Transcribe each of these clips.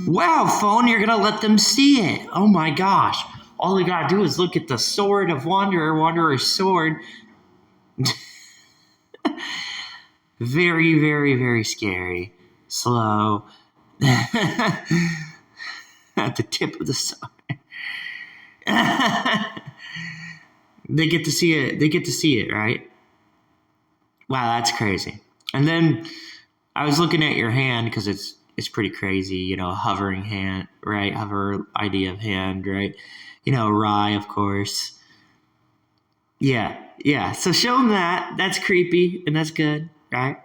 Wow, phone, you're gonna let them see it. Oh my gosh. All they gotta do is look at the sword of Wanderer's sword. Very, very, very scary. Slow. At the tip of the sword. They get to see it. They get to see it, right? Wow, that's crazy. And then I was looking at your hand because it's pretty crazy, you know, a hovering hand, right? Hover idea of hand, right? You know, rye, of course. Yeah. So show them that. That's creepy and that's good, right?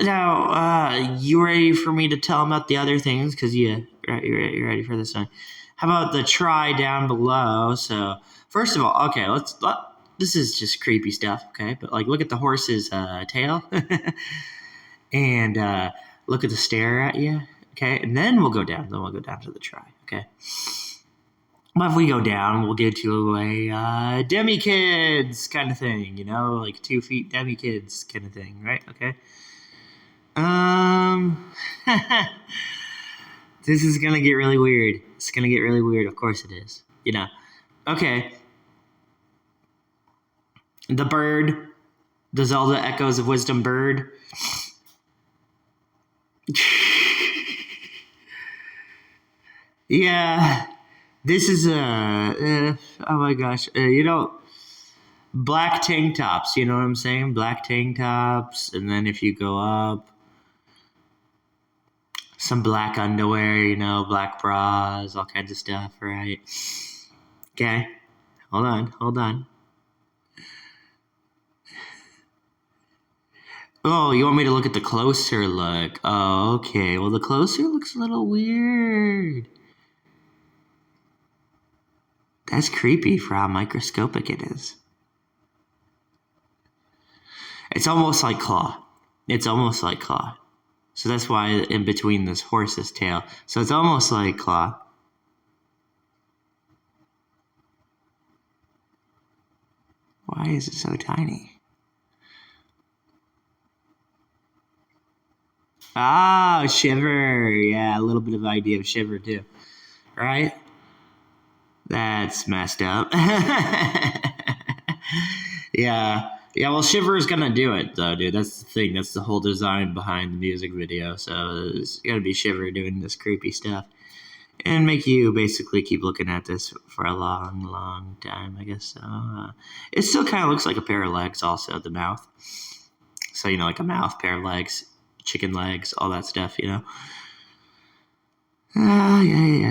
Now, you ready for me to tell them about the other things? Because you're ready for this one. How about the try down below? So first of all, okay, this is just creepy stuff, okay? But like, look at the horse's tail, and look at the stare at you, okay? And then we'll go down. Then we'll go down to the try, okay? But if we go down, we'll get to a demi kids kind of thing, you know, like 2 feet demi kids kind of thing, right? Okay. This is gonna get really weird. It's gonna get really weird. Of course it is. You know. Okay. The bird. The Zelda Echoes of Wisdom bird. Yeah. This is oh my gosh. You know, black tank tops. You know what I'm saying? Black tank tops, and then if you go up, some black underwear, you know, black bras, all kinds of stuff, right? Okay. Hold on. Oh, you want me to look at the closer look? Oh, okay. Well, the closer looks a little weird. That's creepy for how microscopic it is. It's almost like claw. So that's why in between this horse's tail. So it's almost like claw. Why is it so tiny? Ah, shiver. Yeah, a little bit of idea of shiver too. Right? That's messed up. Yeah. Yeah, well, Shiver is gonna do it, though, dude. That's the thing. That's the whole design behind the music video. So it's gonna be Shiver doing this creepy stuff. And make you basically keep looking at this for a long, long time, I guess. So it still kind of looks like a pair of legs, also, the mouth. So, you know, like a mouth, pair of legs, chicken legs, all that stuff, you know. Yeah.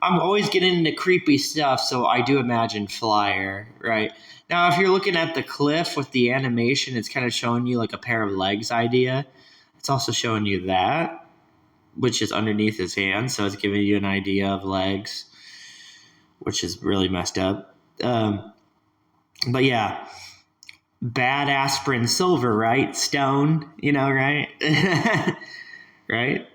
I'm always getting into creepy stuff, so I do imagine Flyer, right? Now, if you're looking at the cliff with the animation, it's kind of showing you like a pair of legs idea. It's also showing you that, which is underneath his hand, so it's giving you an idea of legs, which is really messed up. But yeah, bad aspirin silver, right? Stone, you know, right? Right?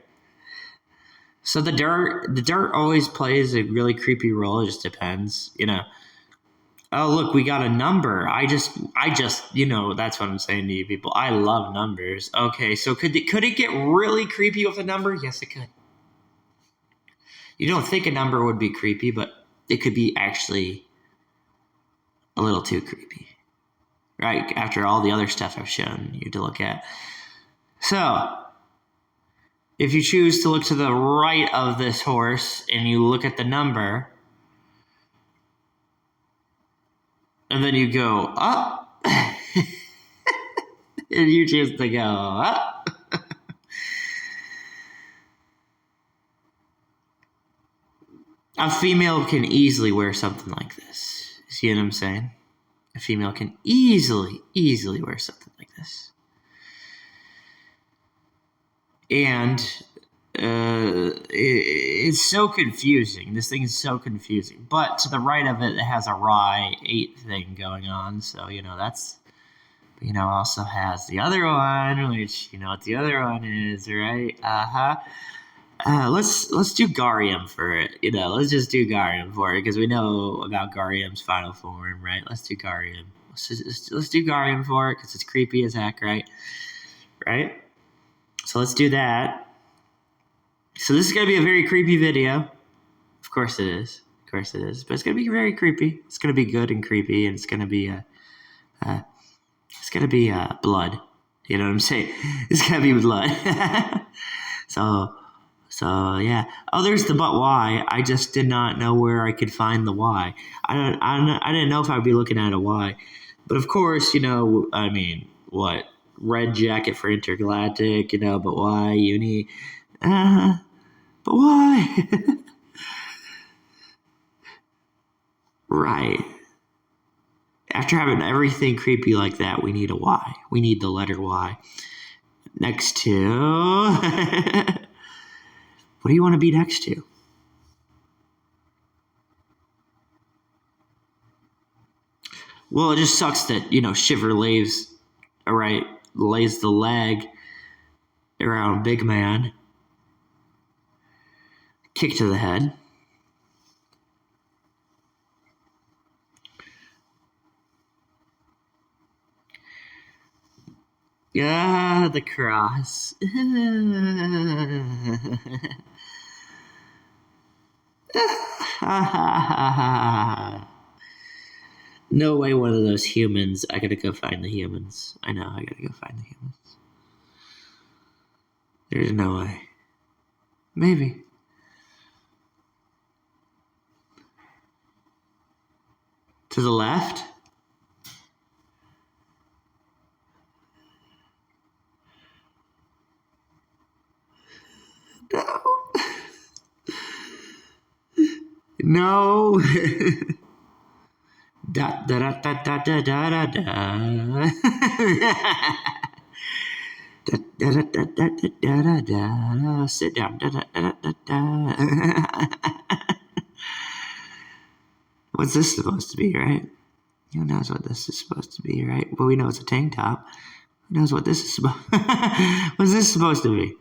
So the dirt always plays a really creepy role. It just depends, you know. Oh, look, we got a number. I just, you know, that's what I'm saying to you people. I love numbers. Okay, so could it get really creepy with a number? Yes, it could. You don't think a number would be creepy, but it could be actually a little too creepy, right? After all the other stuff I've shown you to look at. So, if you choose to look to the right of this horse and you look at the number, and then you go up, and you choose to go up, a female can easily wear something like this. See what I'm saying? A female can easily wear something like this. And it's so confusing. This thing is so confusing. But to the right of it, it has a rye 8 thing going on. So, you know, that's, you know, also has the other one, which, you know what the other one is, right? Let's do Garium for it. You know, let's just do Garium for it because we know about Garium's final form, right? Let's do Garium. let's do Guardian for it because it's creepy as heck, right? Right? So let's do that. So this is going to be a very creepy video. Of course it is. Of course it is. But it's going to be very creepy. It's going to be good and creepy, and it's going to be blood. You know what I'm saying? It's going to be blood. So yeah. Oh, there's the but why. I just did not know where I could find the why. I didn't know if I would be looking at a why. But of course, I mean, what? Red jacket for intergalactic, but why uni? But why? Right. After having everything creepy like that, we need a Y. We need the letter Y. Next to... What do you want to be next to? Well, it just sucks that, Shiver lays the leg around Big Man. Kick to the head. Yeah, the cross. No way one of those humans. I gotta go find the humans. I know, I gotta go find the humans. There's no way. Maybe. To the left? No. Da da da da da da da da. Da da da da da da da da. Sit down. Da da da da da. What's this supposed to be, right? Who knows what this is supposed to be, right? Well, we know it's a tank top. Who knows what this is supposed? What's this supposed to be?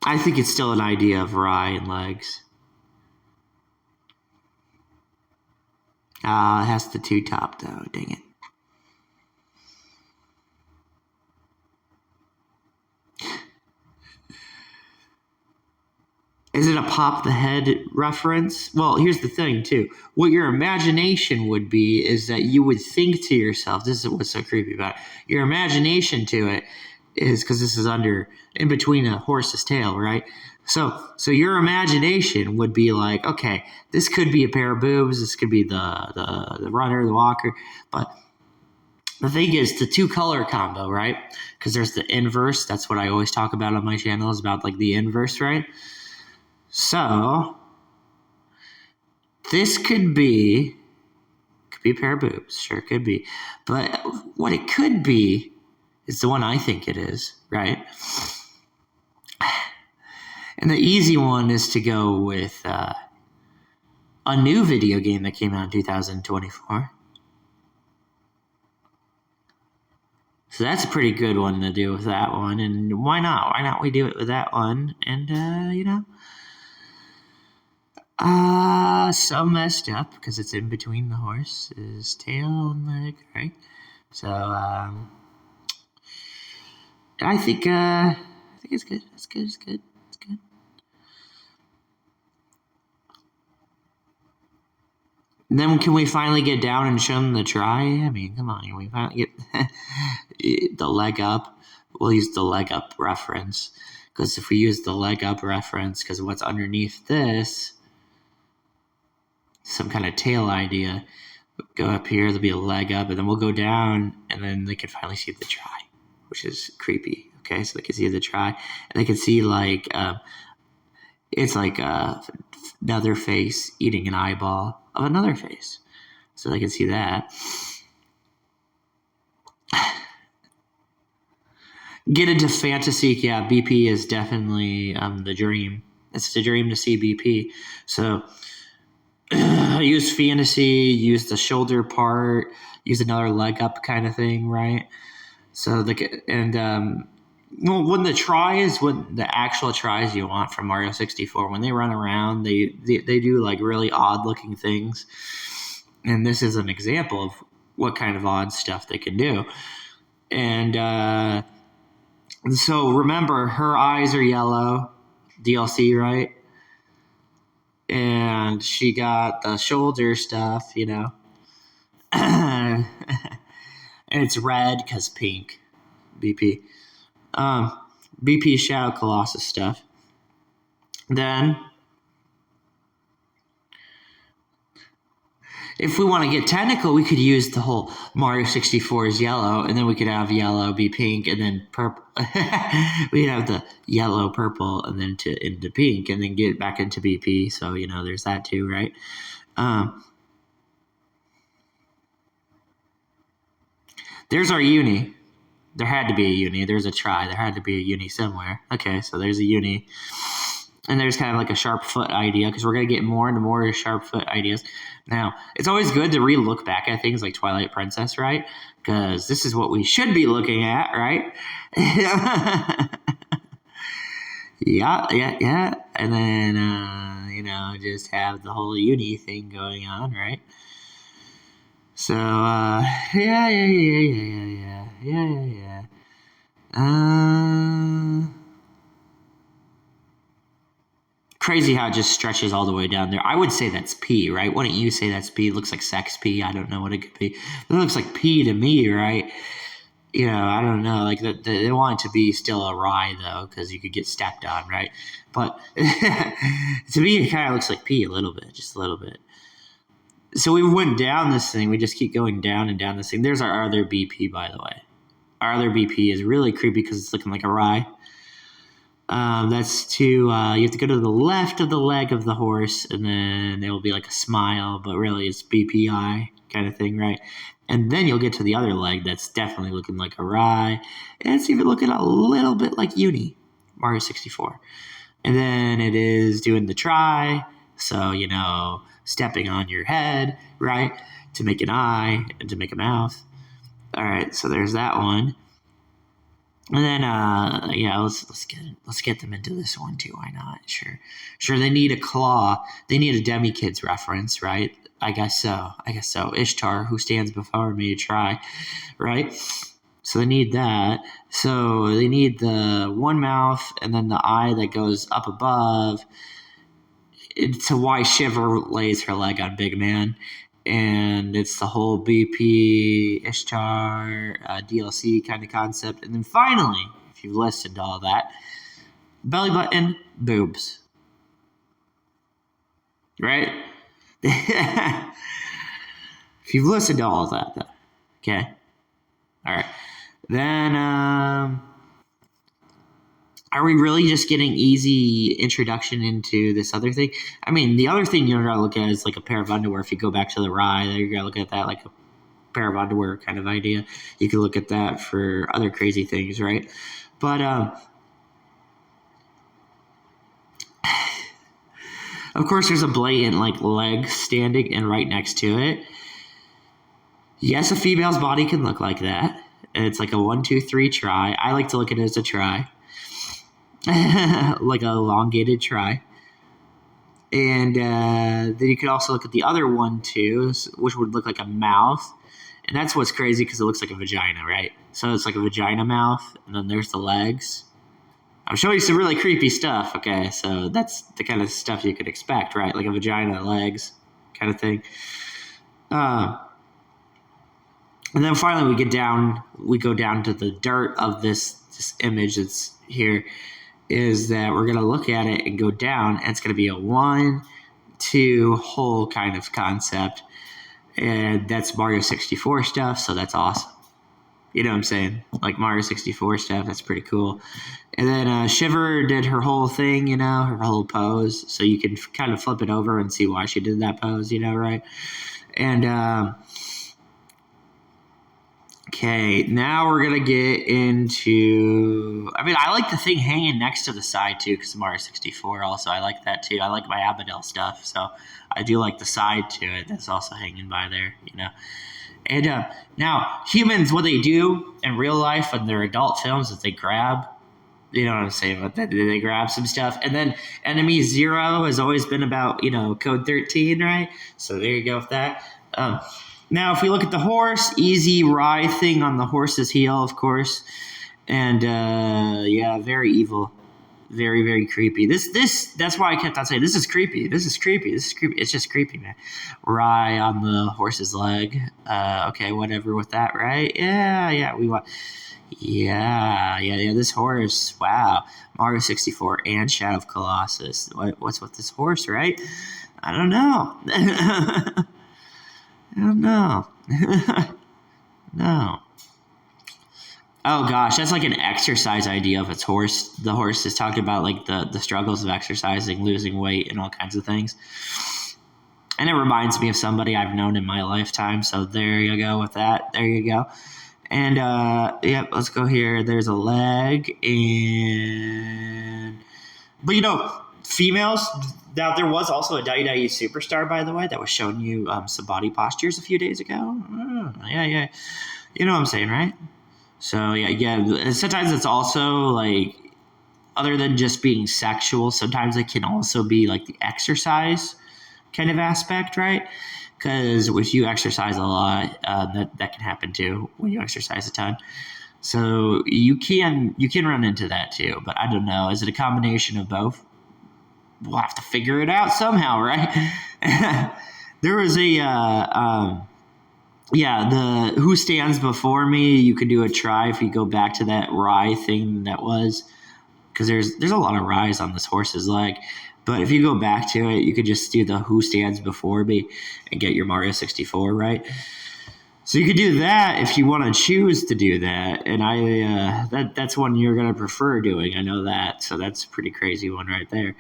I think it's still an idea of rye and legs. It has the two top though. Dang it. Is it a pop the head reference? Well, here's the thing too. What your imagination would be is that you would think to yourself, this is what's so creepy about it. Your imagination to it is, because this is in between a horse's tail, right? So your imagination would be like, okay, this could be a pair of boobs, this could be the runner, the walker, but the thing is the two color combo, right? Because there's the inverse. That's what I always talk about on my channel, is about like the inverse, right? So this could be a pair of boobs, sure, could be, but what it could be is the one I think it is, right? And the easy one is to go with a new video game that came out in 2024. So that's a pretty good one to do with that one, and why not? Why not we do it with that one? And so messed up because it's in between the horse's tail and leg, right? So I think it's good. It's good. It's good. It's good. And then can we finally get down and show them the try? I mean, come on. Can we finally get the leg up? We'll use the leg up reference, because if we use the leg up reference, because what's underneath this, some kind of tail idea, go up here, there'll be a leg up, and then we'll go down, and then they can finally see the try, which is creepy. Okay, so they can see the try, and they can see like it's like another face eating an eyeball of another face, so they can see that. Get into fantasy, yeah. BP is definitely the dream. It's the dream to see BP. So use fantasy, use the shoulder part, use another leg up kind of thing, right? So Well, when the actual tries you want from Mario 64, when they run around, they do like really odd looking things. And this is an example of what kind of odd stuff they can do. And so remember, her eyes are yellow, DLC, right? And she got the shoulder stuff, and it's red because pink, BP. BP Shadow Colossus stuff. Then, if we want to get technical, we could use the whole Mario 64's yellow, and then we could have yellow be pink, and then purple. We have the yellow, purple, and then into pink, and then get back into BP. So, there's that too, right? There's our uni. There had to be a uni. There's a try. There had to be a uni somewhere. Okay, so there's a uni. And there's kind of like a sharp foot idea, because we're going to get more and more sharp foot ideas. Now, it's always good to re-look back at things like Twilight Princess, right? Because this is what we should be looking at, right? Yeah. And then, just have the whole uni thing going on, right? So, yeah. Crazy how it just stretches all the way down there. I would say that's P, right? Why don't you say that's P? It looks like sex P. I don't know what it could be. It looks like P to me, right? I don't know. Like they want it to be still a rye though, because you could get stepped on, right? But to me, it kind of looks like P a little bit, just a little bit. So we went down this thing. We just keep going down and down this thing. There's our other BP, by the way. Our other BP is really creepy because it's looking like a rye. That's you have to go to the left of the leg of the horse, and then there will be like a smile, but really it's BPI kind of thing, right? And then you'll get to the other leg that's definitely looking like a rye, and it's even looking a little bit like Uni, Mario 64. And then it is doing the try, so, stepping on your head, right, to make an eye and to make a mouth. All right, so there's that one. And then, let's get them into this one too. Why not? Sure. They need a claw. They need a Demi Kids reference, right? I guess so. Ishtar, who stands before me, to try, right? So they need that. So they need the one mouth and then the eye that goes up above. It's why Shiver lays her leg on Big Man. And it's the whole BP, Ishtar, DLC kind of concept. And then finally, if you've listened to all that, belly button, boobs. Right? If you've listened to all of that, though. Okay? All right. Then, are we really just getting easy introduction into this other thing? I mean, the other thing you're going to look at is like a pair of underwear. If you go back to the rye, you're going to look at that like a pair of underwear kind of idea. You can look at that for other crazy things, right? But of course, there's a blatant like leg standing and right next to it. Yes, a female's body can look like that. And it's like a 1, 2, 3 try. I like to look at it as a try. Like an elongated try. And then you could also look at the other one too, which would look like a mouth. And that's what's crazy because it looks like a vagina, right? So it's like a vagina mouth, and then there's the legs. I'm showing you some really creepy stuff, okay? So that's the kind of stuff you could expect, right? Like a vagina, legs kind of thing. And then finally we go down to the dirt of this image that's here. Is that we're going to look at it and go down, and it's going to be a 1, 2 whole kind of concept. And that's Mario 64 stuff, so that's awesome. You know what I'm saying? Like Mario 64 stuff, that's pretty cool. And then Shiver did her whole thing, her whole pose. So you can kind of flip it over and see why she did that pose, right? And okay, now we're going to get into... I mean, I like the thing hanging next to the side, too, because Mario 64 also. I like that, too. I like my Abadel stuff, so I do like the side to it that's also hanging by there, And now, humans, what they do in real life in their adult films is they grab You know what I'm saying? But then they grab some stuff. And then enemy 0 has always been about, code 13, right? So there you go with that. Now, if we look at the horse, easy writhing on the horse's heel, of course. And, very evil. Very, very creepy. That's why I kept on saying, this is creepy. This is creepy. This is creepy. It's just creepy, man. Rye on the horse's leg. Okay, whatever with that, right? Yeah, we want... Yeah. This horse, wow. Mario 64 and Shadow of Colossus. What's with this horse, right? I don't know. I don't know. No. Oh gosh, that's like an exercise idea of its horse. The horse is talking about like the struggles of exercising, losing weight, and all kinds of things. And it reminds me of somebody I've known in my lifetime. So there you go with that. There you go. And, let's go here. There's a leg. But, females, now there was also a WWE Superstar, by the way, that was showing you some body postures a few days ago. Yeah. You know what I'm saying, right? So, yeah. Sometimes it's also, like, other than just being sexual, sometimes it can also be, like, the exercise kind of aspect, right? Because if you exercise a lot, that can happen too when you exercise a ton. So you can run into that too. But I don't know. Is it a combination of both? We'll have to figure it out somehow, right? There was a the Who Stands Before Me. You could do a try if you go back to that rye thing that was, because there's a lot of ryes on this horse's leg. But if you go back to it, you could just do the Who Stands Before Me and get your Mario 64, right? So you could do that if you want to choose to do that. And that's one you're going to prefer doing. I know that. So that's a pretty crazy one right there.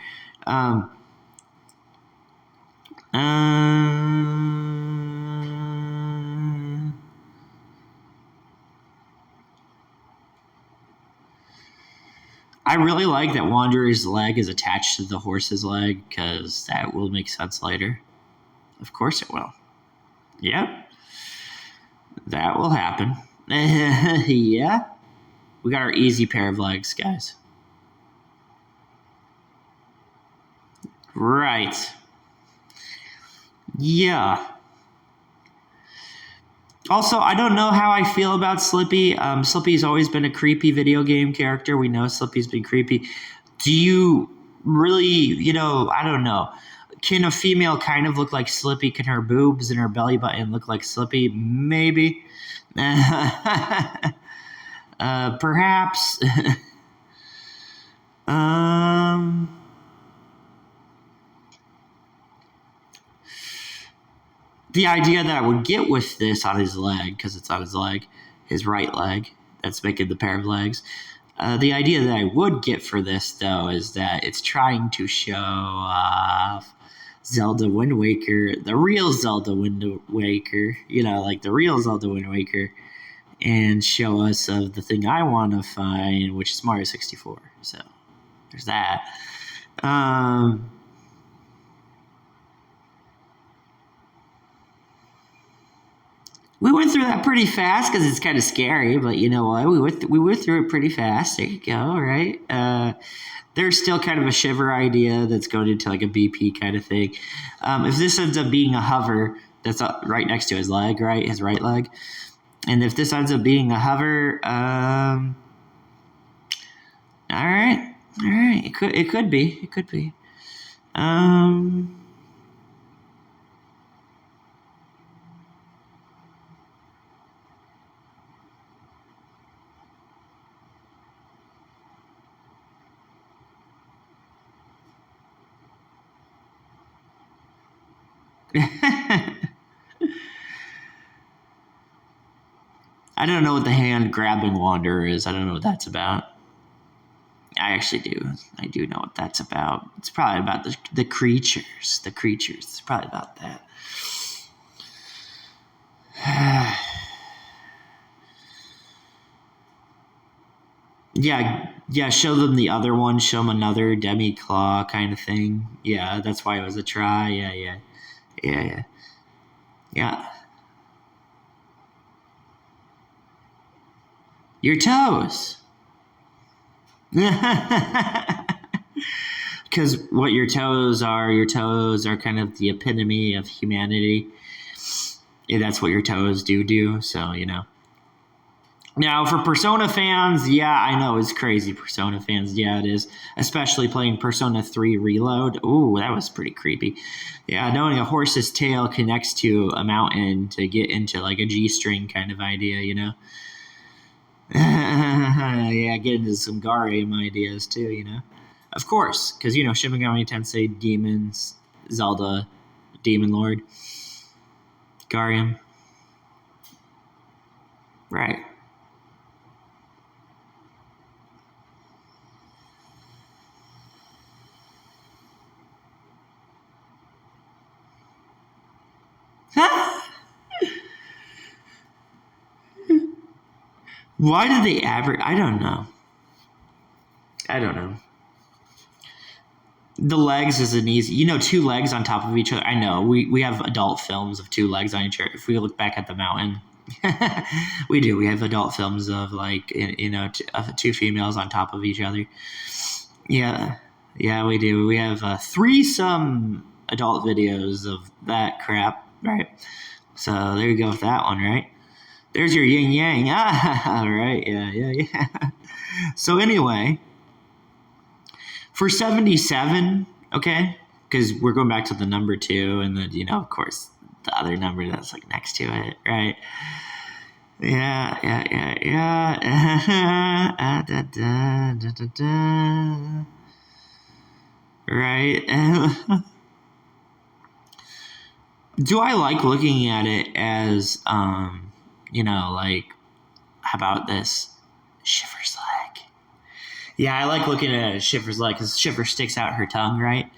I really like that Wanderer's leg is attached to the horse's leg because that will make sense later. Of course it will. Yep. That will happen. Yeah. We got our easy pair of legs, guys. Right. Yeah. Also, I don't know how I feel about Slippy. Slippy's always been a creepy video game character. We know Slippy's been creepy. Do you really, I don't know. Can a female kind of look like Slippy? Can her boobs and her belly button look like Slippy? Maybe. Perhaps. The idea that I would get with this on his leg, because it's on his leg, his right leg, that's making the pair of legs. The idea that I would get for this, though, is that it's trying to show off Zelda Wind Waker, the real Zelda Wind Waker, like the real Zelda Wind Waker, and show us of the thing I want to find, which is Mario 64. So there's that. We went through that pretty fast because it's kind of scary, but you know what? We went through it pretty fast. There you go, right? There's still kind of a shiver idea that's going into like a BP kind of thing. If this ends up being a hover, that's right next to his leg, right? His right leg. And if this ends up being a hover, all right. It could be. I don't know what the hand grabbing wanderer is. I don't know what that's about. I actually do. I do know what that's about. It's probably about the creatures. The creatures. It's probably about that. Yeah, show them the other one. Show them another demi-claw kind of thing. Yeah, that's why it was a try. Yeah. Your toes. Because what your toes are kind of the epitome of humanity. Yeah, that's what your toes do. So, Now, for Persona fans, yeah, I know it's crazy. Persona fans, yeah, it is. Especially playing Persona 3 Reload. Ooh, that was pretty creepy. Yeah, knowing a horse's tail connects to a mountain to get into like a G-string kind of idea. Yeah, get into some Garium ideas too. Of course, because, Shin Megami Tensei, Demons, Zelda, Demon Lord, Garium. Right. Why did they average? I don't know. The legs is an easy, two legs on top of each other. I know we have adult films of two legs on each other. If we look back at the mountain, we do. We have adult films of like, of two females on top of each other. Yeah, we do. We have threesome adult videos of that crap, right? So there you go with that one, right? There's your yin yang. Ah, right. Yeah. So anyway, for 77, okay, because we're going back to the number 2, and then, of course, the other number that's like next to it, right? Yeah. Right. Do I like looking at it as, like, how about this? Shiver's leg. Yeah, I like looking at it as Shiver's leg because Shiver sticks out her tongue, right?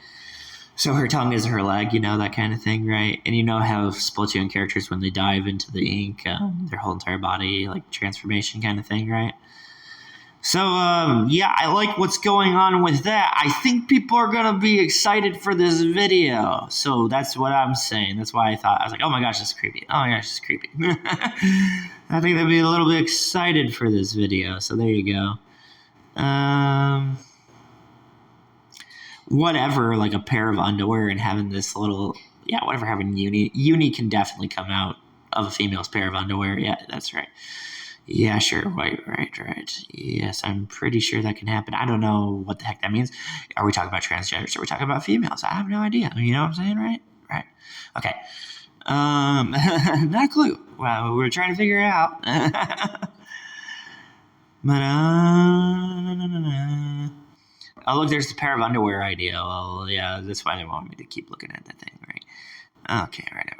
So her tongue is her leg, that kind of thing, right? And you know how Splatoon characters, when they dive into the ink, their whole entire body, like, transformation kind of thing, right? So, yeah, I like what's going on with that. I think people are going to be excited for this video. So that's what I'm saying. That's why I was like, oh my gosh, this is creepy. Oh my gosh, this is creepy. I think they'll be a little bit excited for this video. So there you go. Whatever, like a pair of underwear and having this little, whatever, having uni can definitely come out of a female's pair of underwear. Yeah, that's right. Yeah, sure. Right. Yes, I'm pretty sure that can happen. I don't know what the heck that means. Are we talking about transgenders? Are we talking about females? I have no idea. You know what I'm saying, right? Right. Okay. Not a clue. Well, we're trying to figure it out. But oh, look, there's the pair of underwear idea. Well, yeah, that's why they want me to keep looking at that thing, right? Okay, right.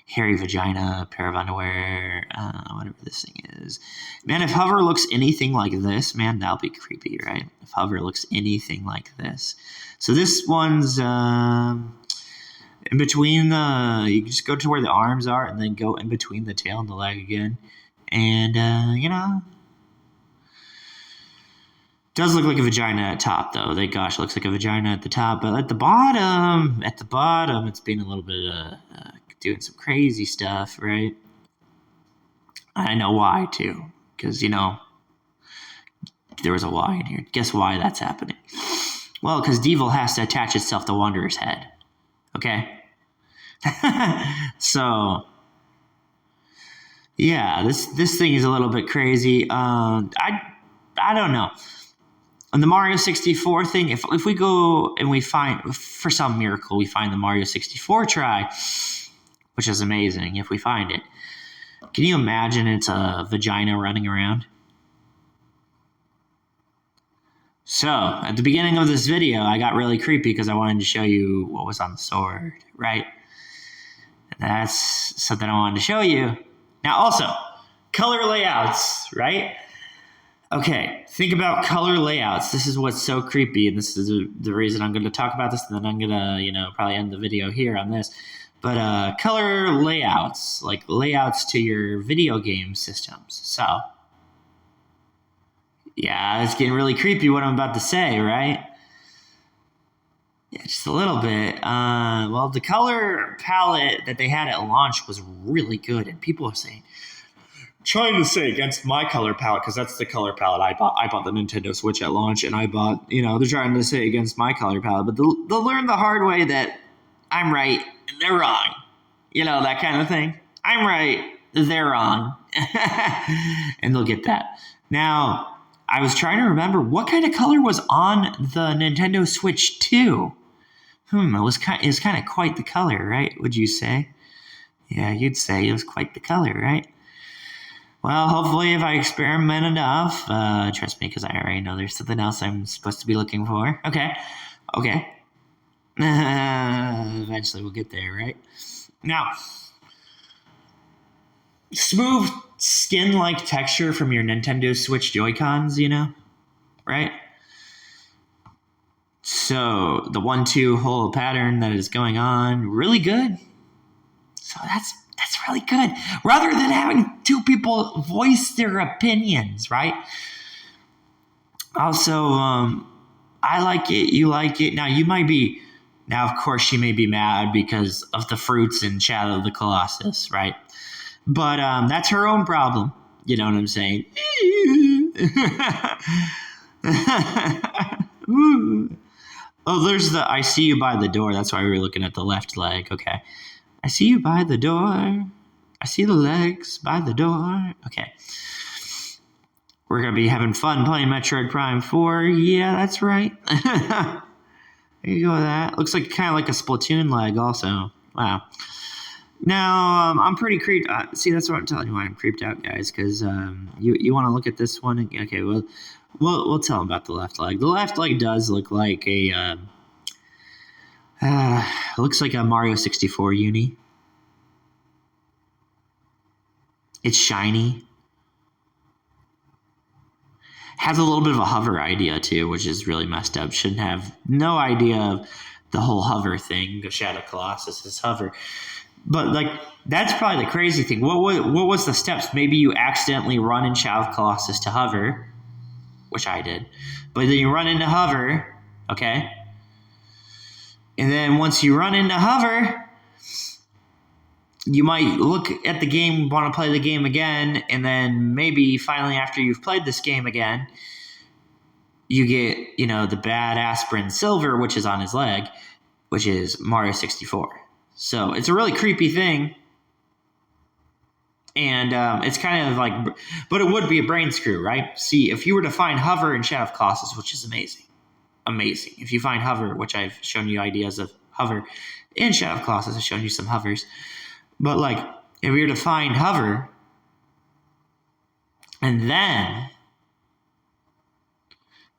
Hairy vagina, pair of underwear, whatever this thing is. Man, if Hover looks anything like this, man, that'll be creepy, right? If Hover looks anything like this. So this one's in between you just go to where the arms are and then go in between the tail and the leg again. And, does look like a vagina at top, though. Thank gosh, it looks like a vagina at the top. But at the bottom, it's being a little bit doing some crazy stuff, right? I know why, too. Because, there was a why in here. Guess why that's happening? Well, because Devil has to attach itself to Wanderer's head. Okay? So, yeah, this thing is a little bit crazy. I don't know. On the Mario 64 thing, if we go and we find, for some miracle, we find the Mario 64 try, which is amazing if we find it. Can you imagine it's a vagina running around? So, at the beginning of this video, I got really creepy because I wanted to show you what was on the sword, right? That's something I wanted to show you. Now, also, color layouts, right? Okay, think about color layouts. This is what's so creepy, and this is the reason I'm going to talk about this, and then I'm going to, probably end the video here on this. But color layouts, like layouts to your video game systems. So, yeah, it's getting really creepy what I'm about to say, right? Yeah, just a little bit. Well, the color palette that they had at launch was really good, and people are saying, trying to say against my color palette, because that's the color palette I bought. I bought the Nintendo Switch at launch, and I bought, they're trying to say against my color palette, but they'll learn the hard way that I'm right and they're wrong. That kind of thing. I'm right, they're wrong. And they'll get that. Now, I was trying to remember what kind of color was on the Nintendo Switch 2. It was kind of quite the color, right? Would you say? Yeah, you'd say it was quite the color, right? Well, hopefully if I experiment enough, trust me, because I already know there's something else I'm supposed to be looking for. Okay. Eventually we'll get there, right? Now, smooth skin-like texture from your Nintendo Switch Joy-Cons, right? So the 1-2 hole pattern that is going on, really good. So that's really good. Rather than having two people voice their opinions, right? Also, I like it. You like it. Now, of course, she may be mad because of the fruits in Shadow of the Colossus, right? But that's her own problem. You know what I'm saying? Oh, there's the I see you by the door. That's why we were looking at the left leg. Okay. I see you by the door. I see the legs by the door. Okay. We're going to be having fun playing Metroid Prime 4. Yeah, that's right. There you go with that. Looks like kind of like a Splatoon leg also. Wow. Now, I'm pretty creeped. See, that's what I'm telling you why I'm creeped out, guys, because you want to look at this one. Okay, well, we'll tell them about the left leg. The left leg does look like looks like a Mario 64 uni. It's shiny. Has a little bit of a hover idea too, which is really messed up. Shouldn't have no idea of the whole hover thing. The Shadow Colossus is hover. But that's probably the crazy thing. What was the steps? Maybe you accidentally run in Shadow Colossus to hover, which I did. But then you run into hover, okay? And then once you run into hover, you might look at the game, want to play the game again, and then maybe finally after you've played this game again, you get, the bad aspirin silver, which is on his leg, which is Mario 64. So it's a really creepy thing. And it's kind of but it would be a brain screw, right? See, if you were to find hover in Shadow of Colossus, which is amazing. If you find hover, which I've shown you ideas of hover in Shadow of Colossus, I've shown you some hovers. But if you were to find hover, and then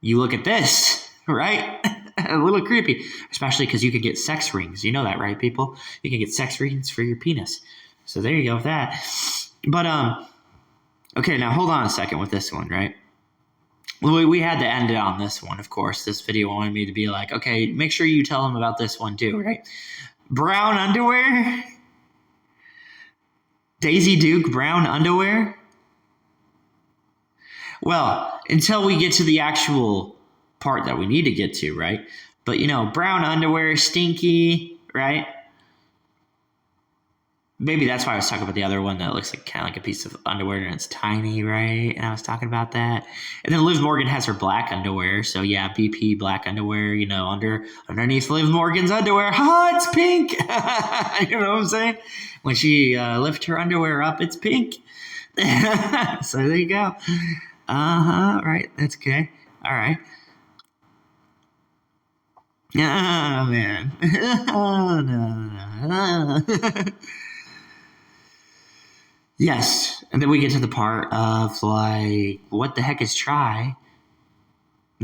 you look at this, right? A little creepy, especially because you could get sex rings. You know that, right, people? You can get sex rings for your penis. So there you go with that. But okay, now hold on a second with this one, right? We had to end it on this one, of course. This video wanted me to be like, okay, make sure you tell them about this one too, right? Brown underwear. Daisy Duke brown underwear. Well, until we get to the actual part that we need to get to, right? But brown underwear, stinky, right? Maybe that's why I was talking about the other one that looks kind of like a piece of underwear and it's tiny, right? And I was talking about that. And then Liv Morgan has her black underwear. So yeah, BP black underwear, underneath Liv Morgan's underwear. Ha, it's pink. You know what I'm saying? When she lifts her underwear up, it's pink. So there you go. Right. That's okay. All right. Oh, man. Oh, no. Yes. And then we get to the part of what the heck is try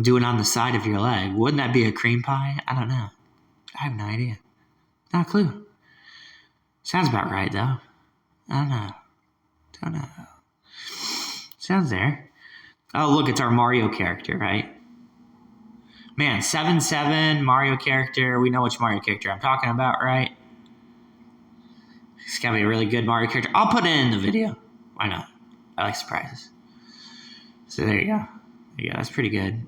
doing on the side of your leg? Wouldn't that be a cream pie? I don't know. I have no idea. Not a clue. Sounds about right, though. I don't know. Sounds there. Oh, look, it's our Mario character, right? Man, 7-7 Mario character. We know which Mario character I'm talking about, right? It's got to be a really good Mario character. I'll put it in the video. Why not? I like surprises. So there you go. Yeah, that's pretty good.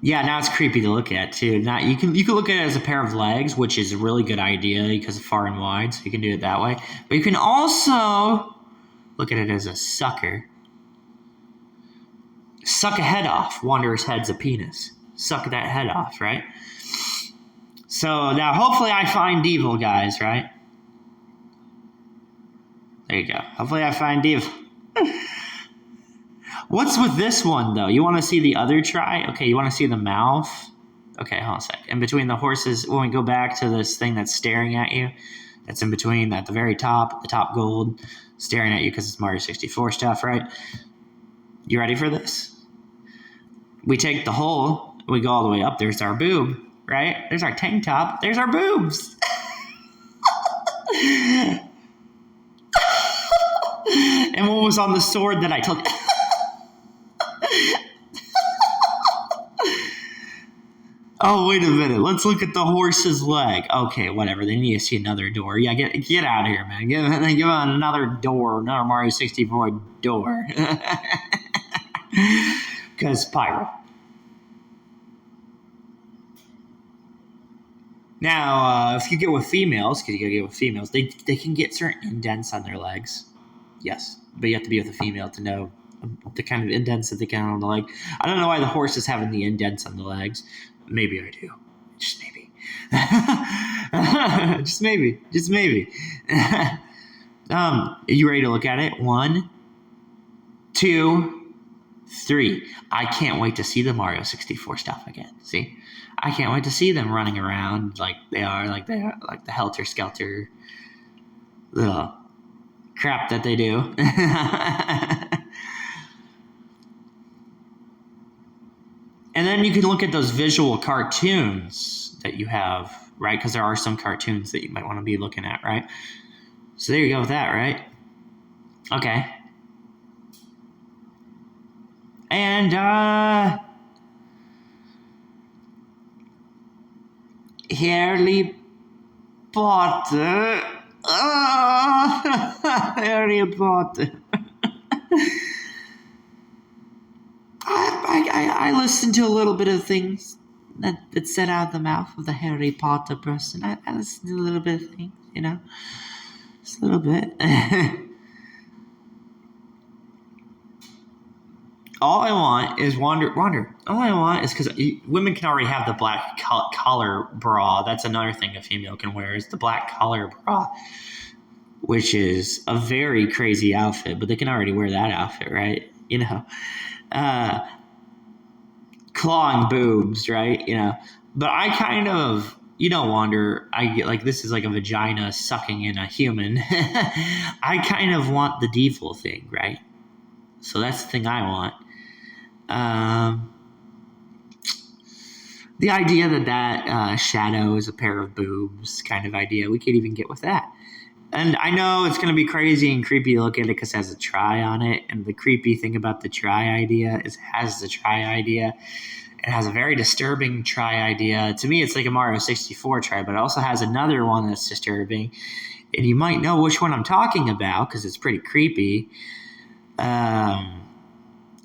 Yeah, now it's creepy to look at too. Now you can look at it as a pair of legs, which is a really good idea because it's far and wide, so you can do it that way. But you can also look at it as a sucker. Suck a head off. Wanderer's head's a penis. Suck that head off, right? So now hopefully I find evil, guys, right? There you go. Hopefully I find evil. What's with this one, though? You want to see the other try? Okay, you want to see the mouth? Okay, hold on a sec. In between the horses, when we go back to this thing that's staring at you, that's in between at the very top, the top gold, staring at you because it's Mario 64 stuff, right? You ready for this? We take the hole, we go all the way up. There's our boob, right? There's our tank top. There's our boobs. And what was on the sword that I told you? Oh, wait a minute. Let's look at the horse's leg. Okay, whatever. They need to see another door. Yeah, get out of here, man. Give on another door, another Mario 64 door. Because pyro. Now, if you get with females, because you gotta get with females, they can get certain indents on their legs. Yes, but you have to be with a female to know the kind of indents that they can on the leg. I don't know why the horse is having the indents on the legs. Maybe I do. Just maybe. Just maybe. Are you ready to look at it? 1, 2, 3. I can't wait to see the Mario 64 stuff again. See? I can't wait to see them running around like the helter-skelter little crap that they do. And then you can look at those visual cartoons that you have, right? Because there are some cartoons that you might want to be looking at, right? So there you go with that, right? Okay. And, Harley Potter. Harry Potter. I listened to a little bit of things that said out of the mouth of the Harry Potter person. I listened to a little bit of things, you know? Just a little bit. All I want is wander. All I want is because women can already have the black collar bra. That's another thing a female can wear is the black collar bra, which is a very crazy outfit, but they can already wear that outfit, right? You know, clawing boobs, right? You know, but I kind of, Wander, I get like this is like a vagina sucking in a human. I kind of want the devil thing, right? So that's the thing I want. The idea that shadow is a pair of boobs kind of idea, we could even get with that. And I know it's going to be crazy and creepy to look at it because it has a try on it. And the creepy thing about the try idea is it has the try idea. It has a very disturbing try idea. To me, it's like a Mario 64 try, but it also has another one that's disturbing. And you might know which one I'm talking about because it's pretty creepy.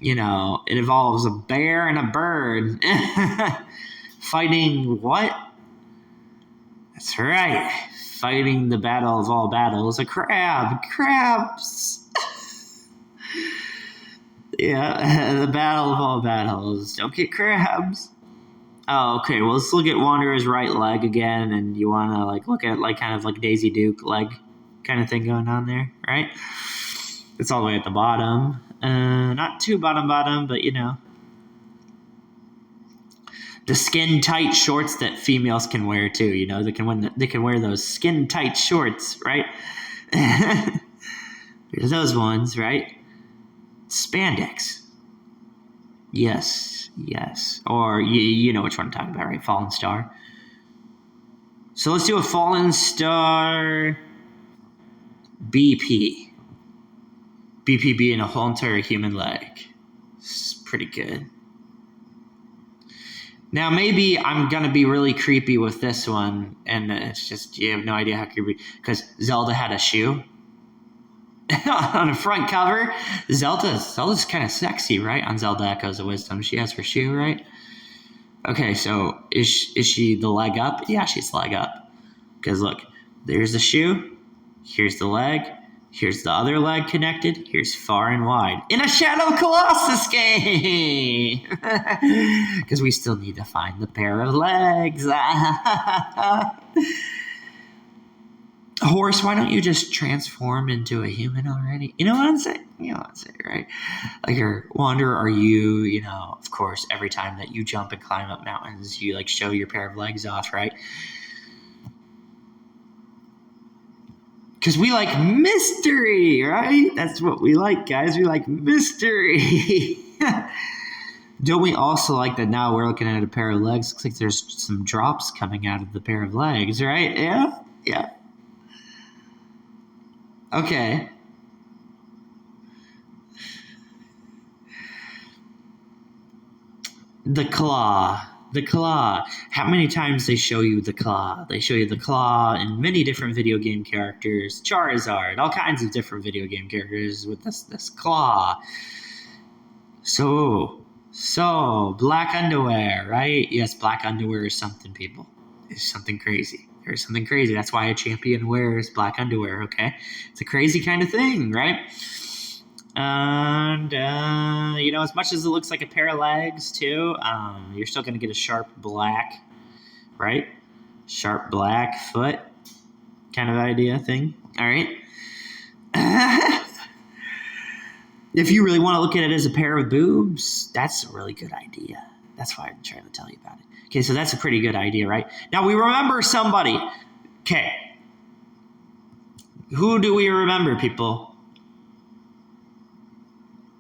It involves a bear and a bird fighting what? That's right. Fighting the battle of all battles, a crab. Crabs. Yeah, the battle of all battles. Don't get crabs. Oh, okay. Well, let's look at Wanderer's right leg again, and you want to look at kind of like Daisy Duke leg kind of thing going on there, right? It's all the way at the bottom. Not too bottom, but the skin tight shorts that females can wear too. They can wear those skin tight shorts, right? There's those ones, right? Spandex. Yes. Or you know which one I'm talking about, right? Fallen Star. So let's do a Fallen Star BP. BP being a whole entire human leg. It's pretty good. Now, maybe I'm going to be really creepy with this one, and it's just, you have no idea how creepy, because Zelda had a shoe. On the front cover, Zelda's kind of sexy, right? On Zelda Echoes of Wisdom. She has her shoe, right? Okay, so is she the leg up? Yeah, she's the leg up. Because look, there's the shoe, here's the leg, here's the other leg connected, here's far and wide. In a Shadow Colossus game! Because we still need to find the pair of legs. Horse, why don't you just transform into a human already? You know what I'm saying? You know what I'm saying, right? Like, or Wander, are you, of course, every time that you jump and climb up mountains, you like show your pair of legs off, right? Because we like mystery, right? That's what we like, guys. We like mystery. Don't we also like that now we're looking at a pair of legs? Looks like there's some drops coming out of the pair of legs, right? Yeah? Yeah. Okay. The claw. The claw. How many times they show you the claw? They show you the claw in many different video game characters. Charizard, all kinds of different video game characters with this claw. So black underwear, right? Yes, black underwear is something, people. It's something crazy. There's something crazy. That's why a champion wears black underwear, okay? It's a crazy kind of thing, right? And, as much as it looks like a pair of legs, too, you're still going to get a sharp black, right? Sharp black foot kind of idea thing, all right? If you really want to look at it as a pair of boobs, that's a really good idea. That's why I'm trying to tell you about it. Okay, so that's a pretty good idea, right? Now, we remember somebody. Okay. Who do we remember, people?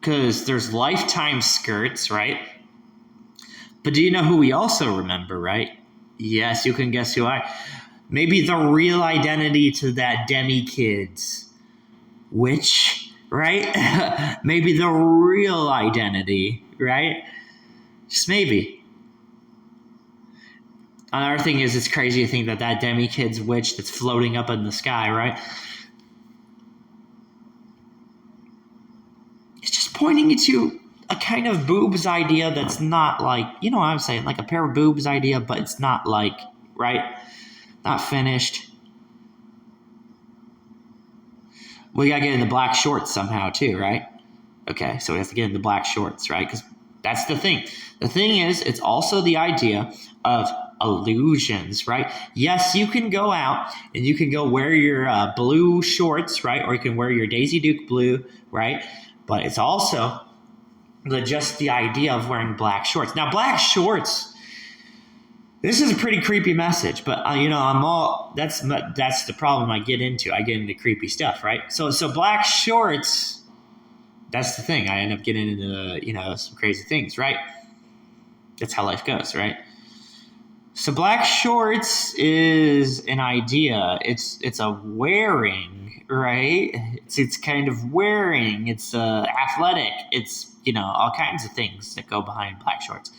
Because there's Lifetime skirts, right? But do you know who we also remember, right? Yes, you can guess who maybe the real identity to that Demi Kids. Which, right? Maybe the real identity, right? Just maybe. Another thing is, it's crazy to think that Demi Kid's witch that's floating up in the sky, right? It's just pointing to a kind of boobs idea that's not like, you know what I'm saying, like a pair of boobs idea, but it's not like, right? Not finished. We gotta get in the black shorts somehow too, right? Okay, so we have to get in the black shorts, right? Because that's the thing. The thing is, it's also the idea of illusions, right? Yes, you can go out and you can go wear your blue shorts, right? Or you can wear your Daisy Duke blue, right? But it's also just the idea of wearing black shorts. Now, black shorts, this is a pretty creepy message, but that's the problem I get into. I get into creepy stuff, right? So black shorts, that's the thing. I end up getting into some crazy things, right? That's how life goes, right? So black shorts is an idea. It's a wearing, right? It's kind of wearing. It's athletic. It's all kinds of things that go behind black shorts.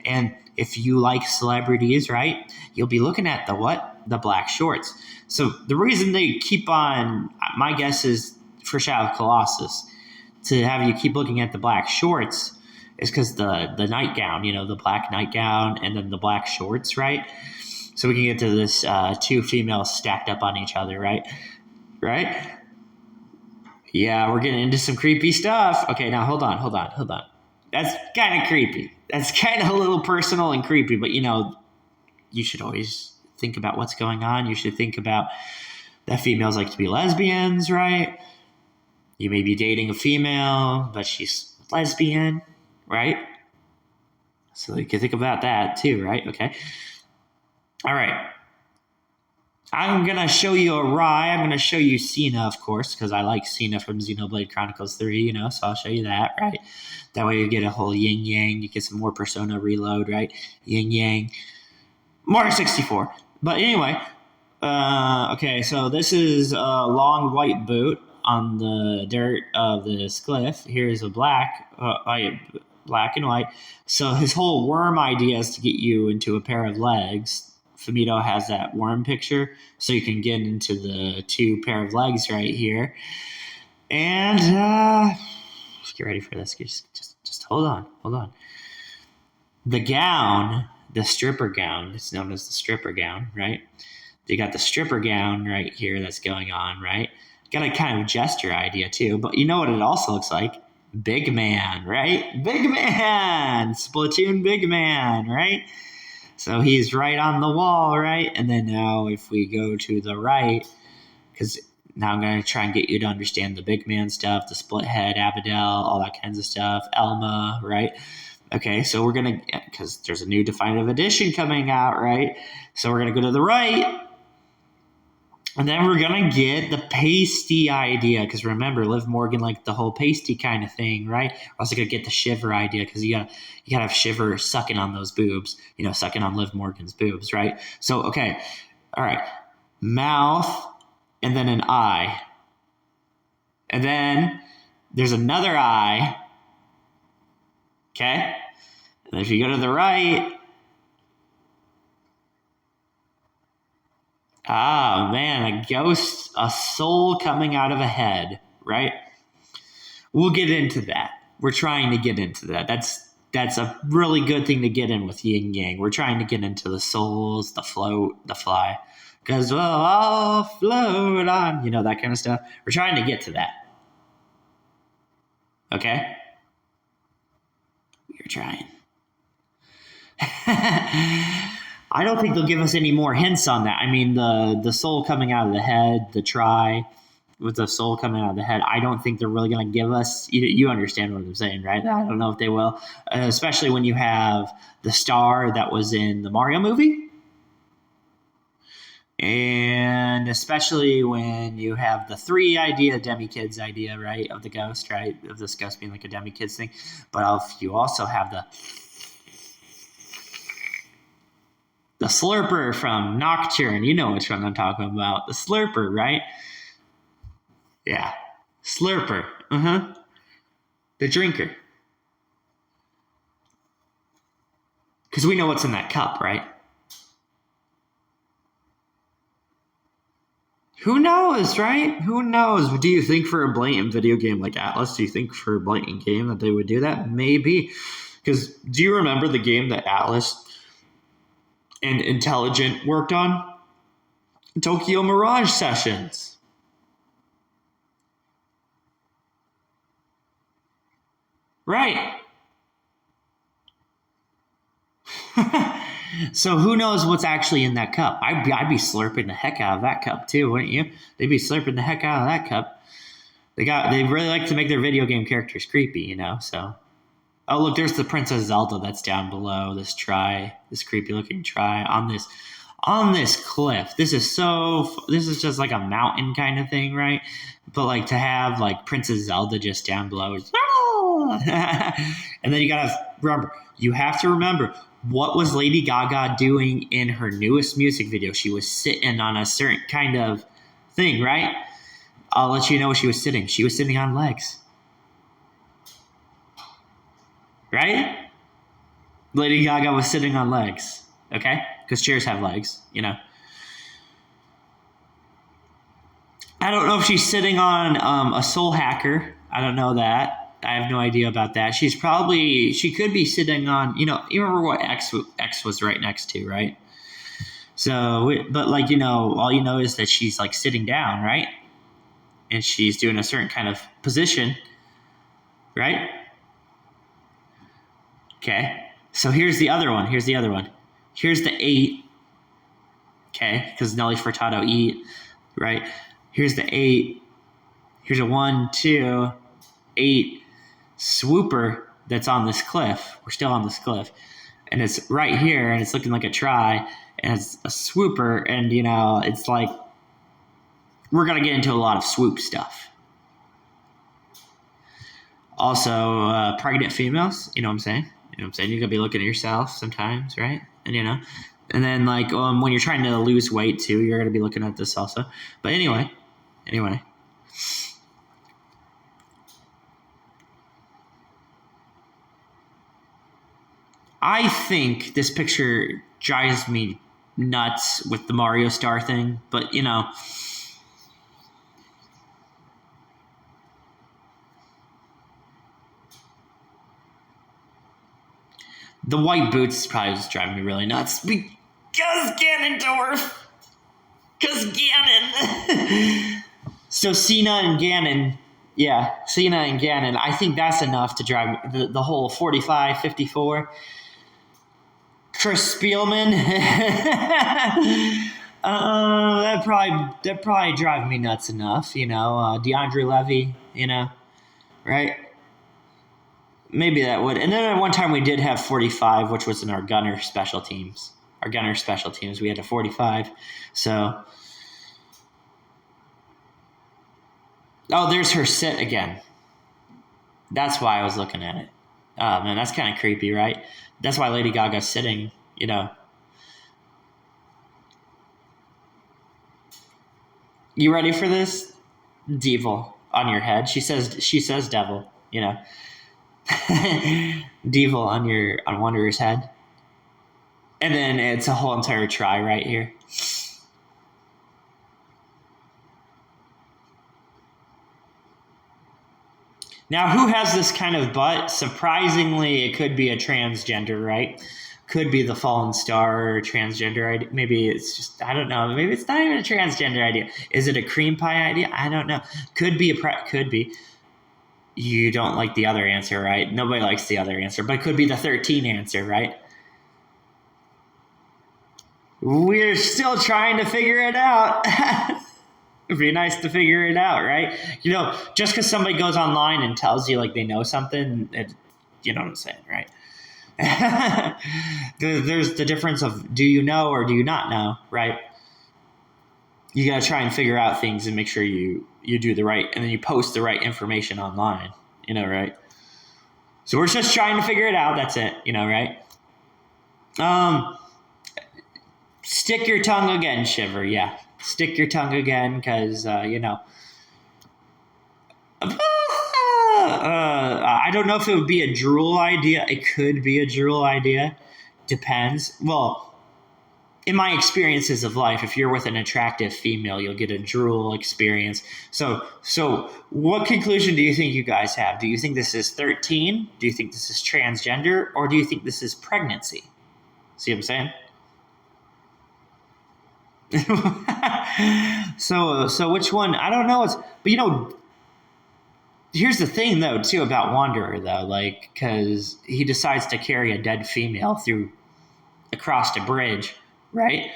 And if you like celebrities, right, you'll be looking at the black shorts. So the reason they keep on, my guess is for Shadow of Colossus, to have you keep looking at the black shorts is because the nightgown, the black nightgown and then the black shorts, right? So we can get to this two females stacked up on each other, right? Right? Yeah, we're getting into some creepy stuff. Okay, now hold on. That's kind of creepy. That's kind of a little personal and creepy, but you should always think about what's going on. You should think about that females like to be lesbians, right? You may be dating a female, but she's lesbian, right? So you can think about that too, right? Okay. All right. I'm going to show you a Rai. I'm going to show you Cena, of course, because I like Cena from Xenoblade Chronicles 3, so I'll show you that, right? That way you get a whole yin-yang. You get some more Persona Reload, right? Yin-yang. Mario 64. But anyway, okay, so this is a long white boot on the dirt of this cliff. Here's a black and white. So his whole worm idea is to get you into a pair of legs. Fumito has that worm picture, so you can get into the two pair of legs right here. And just get ready for this. Just hold on. The gown the stripper gown. It's known as the stripper gown, right? You got the stripper gown right here that's going on, right? Got a kind of gesture idea too, but you know what it also looks like? Big man, right? Big man, Splatoon big man, right? So he's right on the wall, right? And then now if we go to the right, because now I'm going to try and get you to understand the big man stuff, the split head, Abadel, all that kinds of stuff, Elma, right? Okay, so we're going to, because there's a new definitive edition coming out, right? So we're going to go to the right. And then we're going to get the pasty idea. Because remember, Liv Morgan liked the whole pasty kind of thing, right? We're also going to get the shiver idea. Because you got to have Shiver sucking on those boobs. Sucking on Liv Morgan's boobs, right? So, okay. All right. Mouth. And then an eye. And then there's another eye. Okay? And if you go to the right... Oh, man, a ghost, a soul coming out of a head, right? We'll get into that. We're trying to get into that. That's a really good thing to get in with yin yang. We're trying to get into the souls, the float, the fly. Because we'll all float on, that kind of stuff. We're trying to get to that. Okay? We're trying. I don't think they'll give us any more hints on that. I mean, the soul coming out of the head, the try with the soul coming out of the head, I don't think they're really going to give us, you understand what I'm saying, right? I don't know if they will, especially when you have the star that was in the Mario movie. And especially when you have the 3 idea, Demi-Kids idea, right, of the ghost, right, of this ghost being like a Demi-Kids thing. But if you also have the slurper from Nocturne, you know which one I'm talking about. The slurper, right? Yeah. Slurper. The drinker. Because we know what's in that cup, right? Who knows, right? Who knows? Do you think for a blatant video game like Atlas, do you think for a blatant game that they would do that? Maybe. Because do you remember the game that Atlas and Intelligent worked on? Tokyo Mirage Sessions. Right. So who knows what's actually in that cup? I'd be slurping the heck out of that cup too, wouldn't you? They'd be slurping the heck out of that cup. They really like to make their video game characters creepy, So, oh look, there's the Princess Zelda that's down below this creepy looking try on this cliff. This is just like a mountain kind of thing, right? But like to have like Princess Zelda just down below is, and then you have to remember what was Lady Gaga doing in her newest music video? She was sitting on a certain kind of thing, right? I'll let you know where she was sitting. She was sitting on legs. Right? Lady Gaga was sitting on legs. Okay? Because chairs have legs, I don't know if she's sitting on a soul hacker. I don't know that. I have no idea about that. She could be sitting on, you remember what X was right next to, right? So, but like, all you know is that she's like sitting down, right? And she's doing a certain kind of position, right? Okay. So here's the other one. Here's the 8. Okay. Because Nelly Furtado eat, right? Here's the 8. Here's a 1, 2, 8 swooper that's on this cliff. We're still on this cliff. And it's right here, and it's looking like a try, and it's a swooper, and, it's like we're going to get into a lot of swoop stuff. Also, pregnant females, you know what I'm saying? You're going to be looking at yourself sometimes, right? And, and then, like, when you're trying to lose weight, too, you're going to be looking at this also. But anyway. I think this picture drives me nuts with the Mario Star thing, but, The white boots is probably just driving me really nuts because Ganondorf. Because Ganon. So Cena and Ganon. Yeah, Cena and Ganon. I think that's enough to drive the whole 45, 54. Chris Spielman. That probably drive me nuts enough, DeAndre Levy, right? Maybe that would. And then at one time we did have 45, which was in our gunner special teams. We had a 45. So, there's her sit again. That's why I was looking at it. Oh, man, that's kind of creepy, right? That's why Lady Gaga's sitting, You ready for this? Devil on your head. She says devil, Devil on Wanderer's head. And then it's a whole entire try right here. Now, who has this kind of butt? Surprisingly, it could be a transgender, right? Could be the fallen star or transgender idea. Maybe it's just, I don't know. Maybe it's not even a transgender idea. Is it a cream pie idea? I don't know. Could be. You don't like the other answer, right? Nobody likes the other answer, but it could be the 13 answer, right? We're still trying to figure it out. It'd be nice to figure it out, right? Just because somebody goes online and tells you like they know something, you know what I'm saying, right? There's the difference of do you know or do you not know, right? You got to try and figure out things and make sure you do the right, and then you post the right information online, right? So we're just trying to figure it out. That's it, right? Stick your tongue again, Shiver. Yeah. Stick your tongue again because, I don't know if it would be a drool idea. It could be a drool idea. Depends. Well, in my experiences of life, if you're with an attractive female, you'll get a drool experience. So what conclusion do you think you guys have? Do you think this is 13? Do you think this is transgender? Or do you think this is pregnancy? See what I'm saying? So which one? I don't know. But here's the thing though too about Wanderer though, like because he decides to carry a dead female across a bridge, right?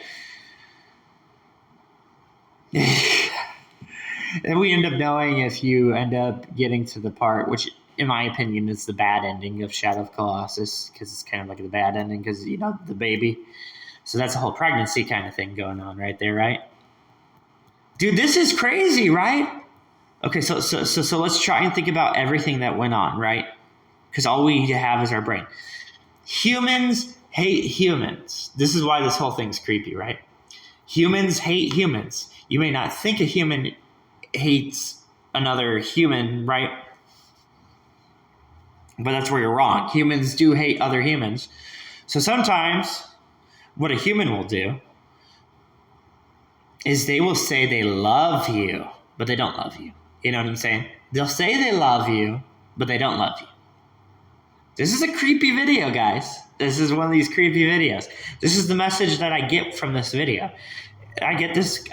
And we end up knowing if you end up getting to the part, which in my opinion is the bad ending of Shadow of Colossus, because it's kind of like the bad ending because the baby. So that's a whole pregnancy kind of thing going on right there, right? Dude, this is crazy, right? Okay, so let's try and think about everything that went on, right? Because all we have is our brain. Humans hate humans. This is why this whole thing's creepy, right? Humans hate humans. You may not think a human hates another human, right? But that's where you're wrong. Humans do hate other humans. So sometimes what a human will do is they will say they love you, but they don't love you. You know what I'm saying? They'll say they love you, but they don't love you. This is a creepy video, guys. This is one of these creepy videos. This is the message that I get from this video. I get this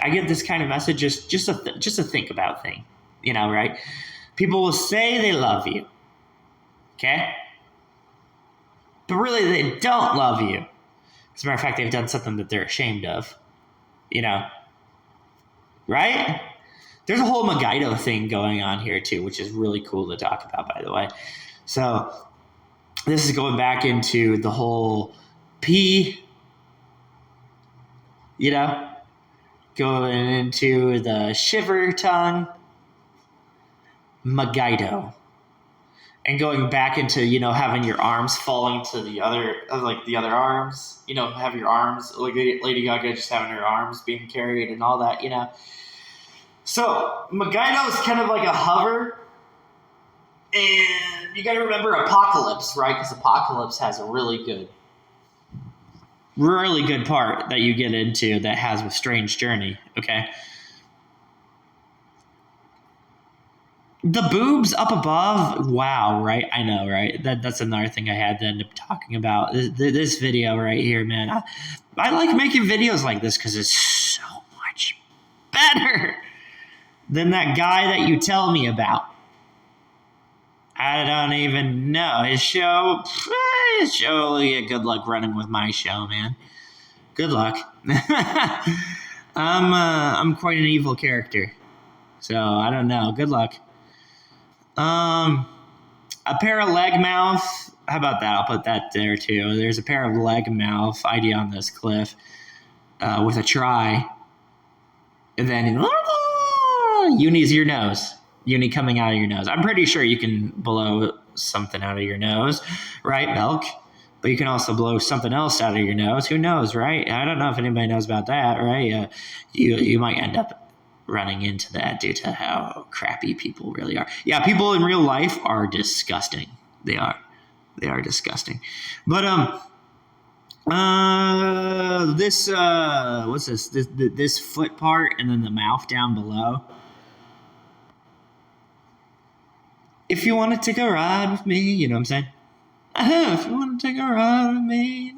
kind of message just a think about thing, right? People will say they love you, okay? But really they don't love you. As a matter of fact, they've done something that they're ashamed of, right? There's a whole Megiddo thing going on here too, which is really cool to talk about, by the way. So this is going back into the whole P, going into the shiver tongue, Megiddo. And going back into, having your arms falling to the other arms, have your arms, like Lady Gaga just having her arms being carried and all that, So Megiddo is kind of like a hover. And you got to remember Apocalypse, right? Because Apocalypse has a really good part that you get into that has with Strange Journey, okay? The boobs up above, wow, right? I know, right? That's another thing I had to end up talking about. This video right here, man. I like making videos like this because it's so much better than that guy that you tell me about. I don't even know. His show will get good luck running with my show, man. Good luck. I'm quite an evil character. So I don't know. Good luck. A pair of leg mouth. How about that? I'll put that there too. There's a pair of leg mouth idea on this cliff with a try. And then uni's your nose. Uni coming out of your nose. I'm pretty sure you can blow something out of your nose, right? Milk. But you can also blow something else out of your nose. Who knows, right? I don't know if anybody knows about that, right? You might end up running into that due to how crappy people really are. Yeah, people in real life are disgusting. They are disgusting. But this what's this? This foot part and then the mouth down below. If you want to take a ride with me, you know what I'm saying? If you want to take a ride with me.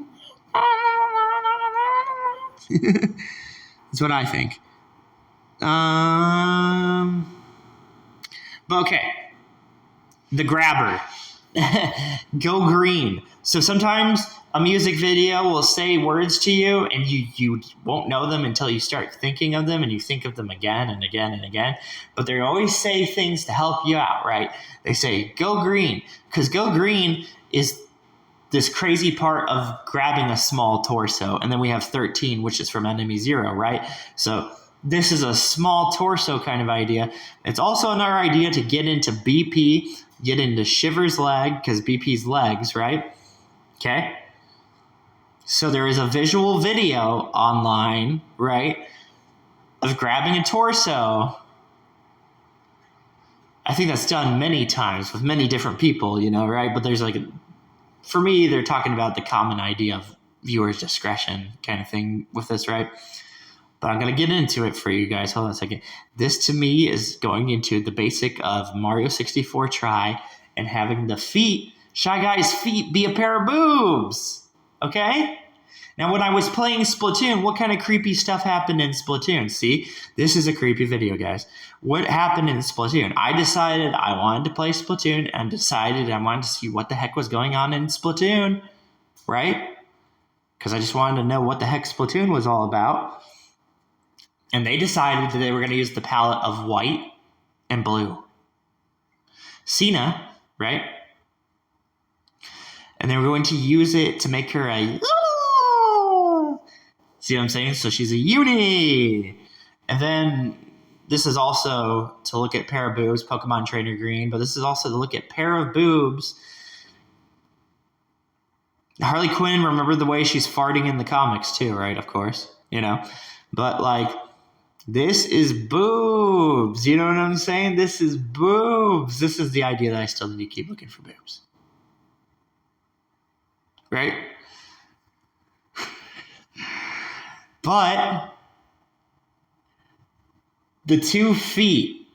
That's what I think. But okay. The grabber. Go green. So sometimes a music video will say words to you and you won't know them until you start thinking of them and you think of them again and again and again. But they always say things to help you out, right? They say, go green. Because go green is this crazy part of grabbing a small torso. And then we have 13, which is from Enemy Zero, right? So this is a small torso kind of idea. It's also another idea to get into BP, get into Shiver's leg, because BP's legs, right? Okay? So there is a visual video online, right, of grabbing a torso. I think that's done many times with many different people, you know, right? But there's like, for me, they're talking about the common idea of viewer's discretion kind of thing with this, right? But I'm going to get into it for you guys. Hold on a second. This to me is going into the basic of Mario 64 try and having the feet, Shy Guy's feet, be a pair of boobs. Okay? Now, when I was playing Splatoon, what kind of creepy stuff happened in Splatoon? See, this is a creepy video, guys. What happened in Splatoon? I decided I wanted to play Splatoon and decided I wanted to see what the heck was going on in Splatoon, right? Because I just wanted to know what the heck Splatoon was all about. And they decided that they were going to use the palette of white and blue. Cena, right? And they were going to use it to make her a... See what I'm saying? So she's a uni. And then this is also to look at pair of boobs, Pokemon Trainer Green. But this is also to look at pair of boobs. Harley Quinn, remember the way she's farting in the comics too, right? Of course, you know. But like... this is boobs. You know what I'm saying? This is boobs. This is the idea that I still need to keep looking for boobs. Right? But the 2 feet.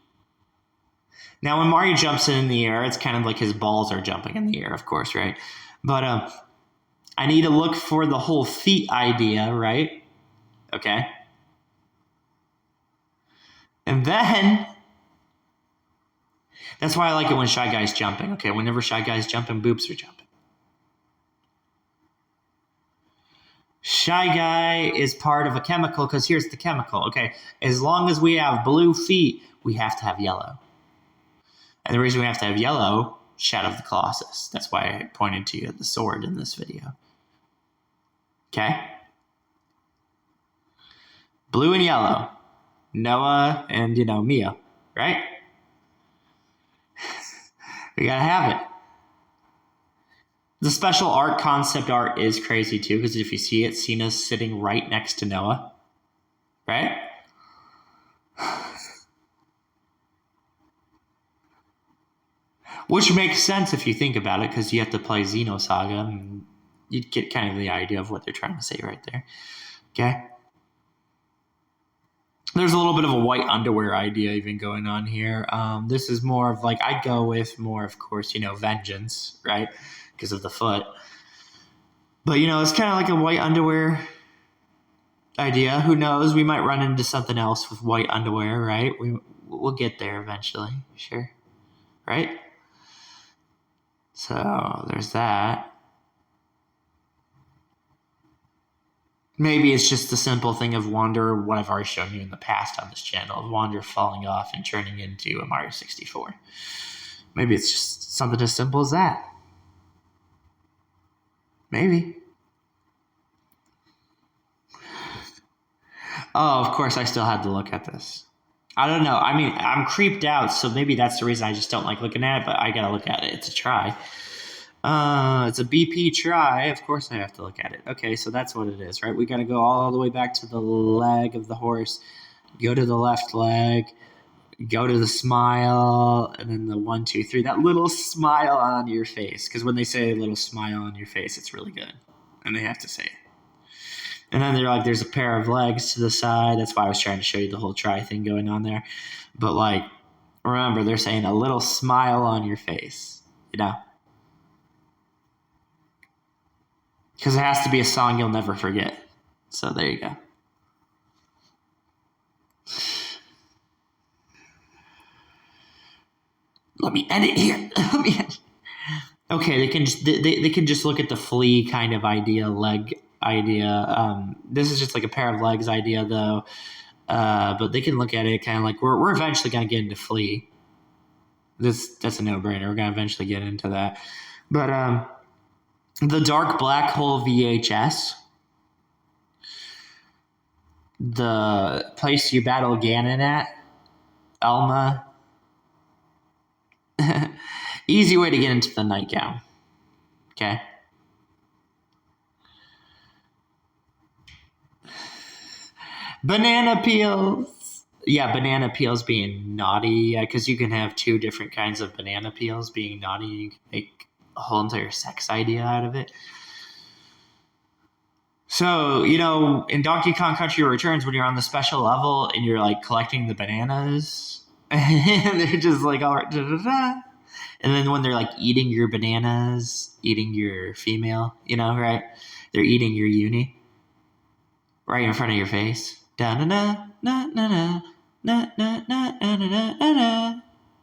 Now, when Mario jumps in the air, it's kind of like his balls are jumping in the air, of course, right? But I need to look for the whole feet idea, right? Okay. And then, that's why I like it when Shy Guy's jumping. Okay, whenever Shy Guy's jumping, boobs are jumping. Shy Guy is part of a chemical, because here's the chemical. Okay, as long as we have blue feet, we have to have yellow. And the reason we have to have yellow, Shadow of the Colossus. That's why I pointed to you at the sword in this video. Okay? Blue and yellow. Noah and, Mia, right? We gotta have it. The special art, concept art is crazy too, because if you see it, Cena's sitting right next to Noah, right? Which makes sense if you think about it, because you have to play Xenosaga, and you'd get kind of the idea of what they're trying to say right there. Okay? There's a little bit of a white underwear idea even going on here. This is more of like, I'd go with more, of course, vengeance, right? Because of the foot. But, it's kind of like a white underwear idea. Who knows? We might run into something else with white underwear, right? We'll get there eventually. Sure. Right? So there's that. Maybe it's just the simple thing of Wander, what I've already shown you in the past on this channel, of Wander falling off and turning into a Mario 64. Maybe it's just something as simple as that. Maybe. Oh, of course, I still had to look at this. I don't know. I mean, I'm creeped out, so maybe that's the reason I just don't like looking at it, but I gotta look at it. It's a try. It's a BP try. Of course I have to look at it. Okay, so that's what it is, right? We gotta go all the way back to the leg of the horse, go to the left leg, go to the smile, and then the 1, 2, 3. That little smile on your face. Because when they say a little smile on your face, it's really good. And they have to say it. And then they're like, there's a pair of legs to the side. That's why I was trying to show you the whole try thing going on there. But like, remember, they're saying a little smile on your face, Because it has to be a song you'll never forget. So there you go. Let me edit here. Okay, they can just look at the flea kind of idea, leg idea. This is just like a pair of legs idea, though. But they can look at it kind of like we're eventually gonna get into flea. That's a no-brainer. We're gonna eventually get into that. But the dark black hole VHS, the place you battle Ganon at, Elma. Easy way to get into the nightgown. Okay. Banana peels. Yeah, banana peels being naughty. Because you can have 2 different kinds of banana peels being naughty. You can make a whole entire sex idea out of it. So, in Donkey Kong Country Returns, when you're on the special level and you're like collecting the bananas, and they're just like, all right, da-da-da. And then when they're like eating your bananas, eating your female, right? They're eating your uni right in front of your face. Da-na-na, na-na-na, na-na-na, na-na-na, na-na.